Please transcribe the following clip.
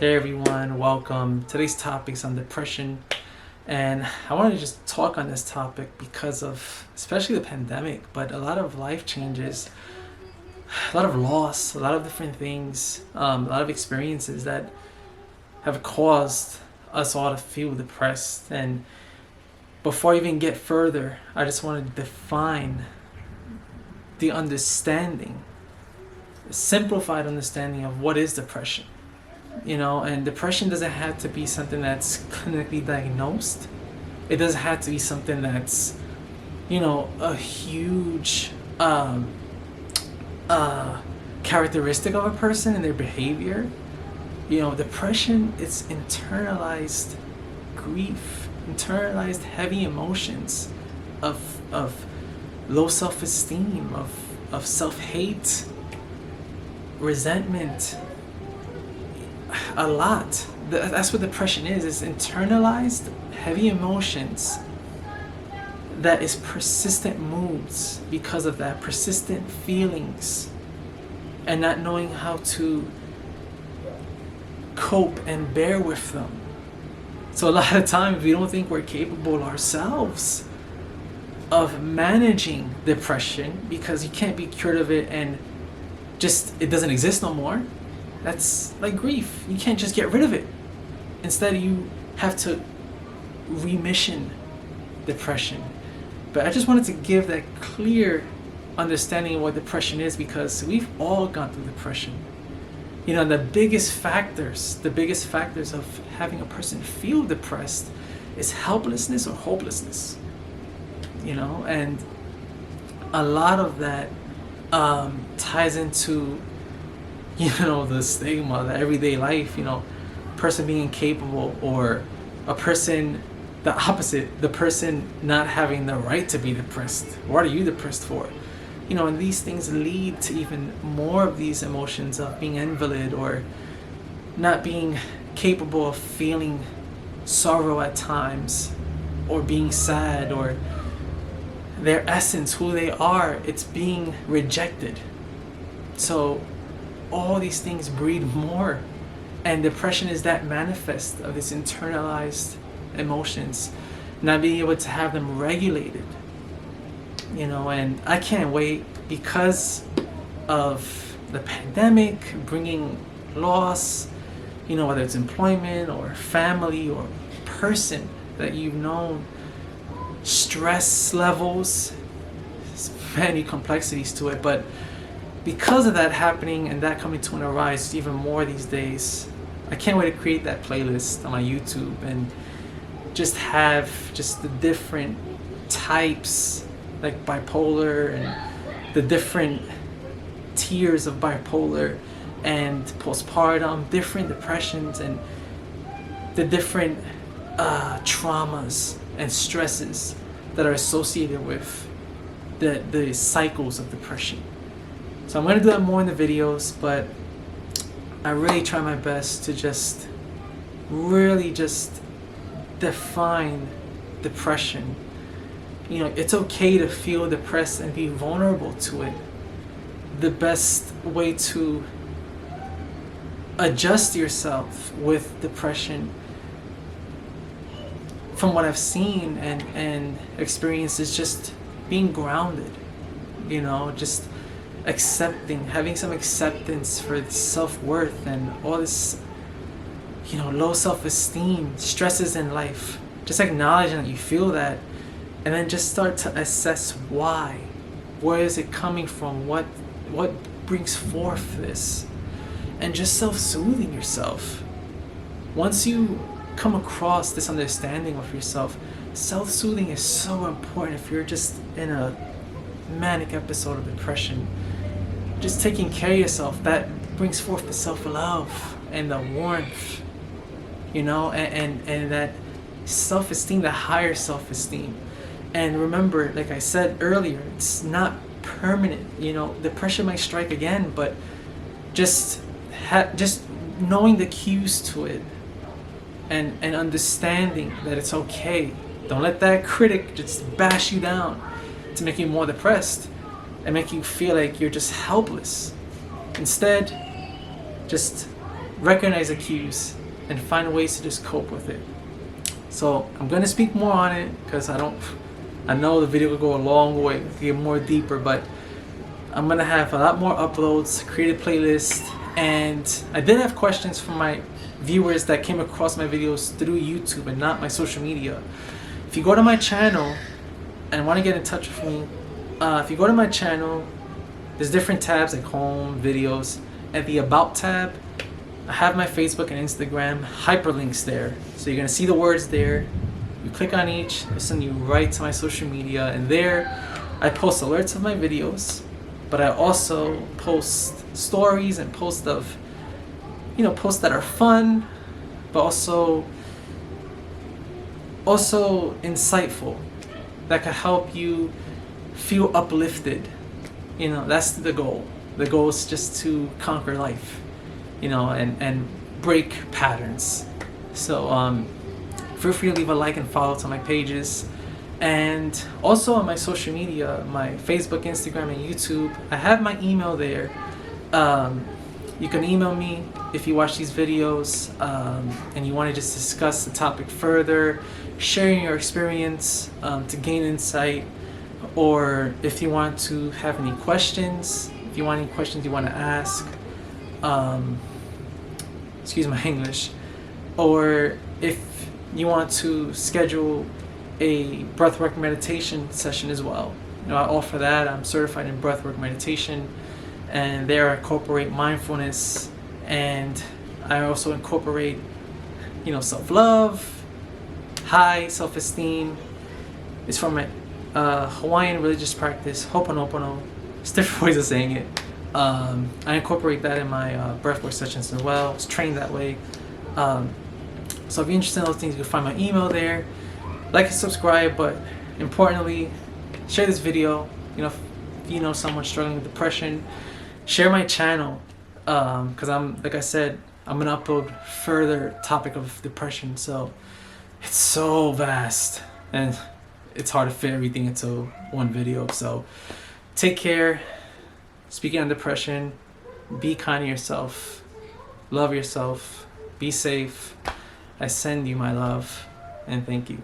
Hey everyone, welcome. Today's topic's on depression, and I wanted to just talk on this topic because of especially the pandemic, but a lot of life changes, a lot of loss, a lot of different things, a lot of experiences that have caused us all to feel depressed. And before I even get further, I just want to define the understanding, a simplified understanding of what is depression. And depression doesn't have to be something that's clinically diagnosed. It doesn't have to be something that's a huge characteristic of a person and their behavior. Depression is internalized grief, internalized heavy emotions of low self-esteem, of self-hate, resentment. A lot. That's what depression is. It's internalized heavy emotions that is persistent moods because of that, persistent feelings, and not knowing how to cope and bear with them. So a lot of times we don't think we're capable ourselves of managing depression because you can't be cured of it and just it doesn't exist no more. That's like grief. You can't just get rid of it. Instead, you have to remission depression. But I just wanted to give that clear understanding of what depression is because we've all gone through depression. The biggest factors of having a person feel depressed is helplessness or hopelessness. And a lot of that ties into the stigma, the everyday life, person being incapable, or a person, the opposite, the person not having the right to be depressed. What are you depressed for? And these things lead to even more of these emotions of being invalid or not being capable of feeling sorrow at times or being sad, or their essence, who they are, it's being rejected. So all these things breed more, and depression is that manifest of this internalized emotions, not being able to have them regulated. And I can't wait because of the pandemic bringing loss, whether it's employment or family or person that you've known, stress levels, there's many complexities to it, but because of that happening and that coming to an arise even more these days, I can't wait to create that playlist on my YouTube and just have just the different types, like bipolar and the different tiers of bipolar and postpartum, different depressions, and the different traumas and stresses that are associated with the cycles of depression. So I'm going to do that more in the videos, but I really try my best to just really just define depression. It's okay to feel depressed and be vulnerable to it. The best way to adjust yourself with depression, from what I've seen and experienced, is just being grounded. Just accepting, having some acceptance for self-worth and all this, low self-esteem, stresses in life. Just acknowledging that you feel that, and then just start to assess why. Where is it coming from? What brings forth this? And just self-soothing yourself. Once you come across this understanding of yourself, self-soothing is so important if you're just in a manic episode of depression. Just taking care of yourself, that brings forth the self-love and the warmth, and that self-esteem, the higher self-esteem. And remember, like I said earlier, it's not permanent. Depression might strike again, but just knowing the cues to it and understanding that it's okay. Don't let that critic just bash you down to make you more depressed and make you feel like you're just helpless. Instead, just recognize the cues, and find ways to just cope with it. So I'm gonna speak more on it because I know the video will go a long way, get more deeper, but I'm gonna have a lot more uploads, create a playlist, and I did have questions from my viewers that came across my videos through YouTube and not my social media. If you go to my channel and want to get in touch with me, if you go to my channel, there's different tabs like home, videos. At the about tab, I have my Facebook and Instagram hyperlinks there. So you're gonna see the words there. You click on each, it'll send you right to my social media, and there I post alerts of my videos, but I also post stories and posts that are fun, but also insightful, that could help you feel uplifted. That's the goal. The goal is just to conquer life, and break patterns. So feel free to leave a like and follow to my pages. And also on my social media, my Facebook, Instagram, and YouTube, I have my email there. You can email me if you watch these videos and you want to just discuss the topic further, sharing your experience to gain insight, or if you want to have any questions, you want to ask, excuse my English, or if you want to schedule a breathwork meditation session as well. I offer that. I'm certified in breathwork meditation, and there I incorporate mindfulness, and I also incorporate, self-love, high self-esteem. It's from a Hawaiian religious practice, Ho'oponopono. It's different ways of saying it. I incorporate that in my breathwork sessions as well. It's trained that way. So if you're interested in those things, you can find my email there. Like and subscribe, but importantly, share this video. If you know someone struggling with depression, share my channel, because like I said, I'm gonna upload further topic of depression. So it's so vast and it's hard to fit everything into one video. So take care. Speaking on depression, be kind to yourself, love yourself, be safe. I send you my love, and thank you.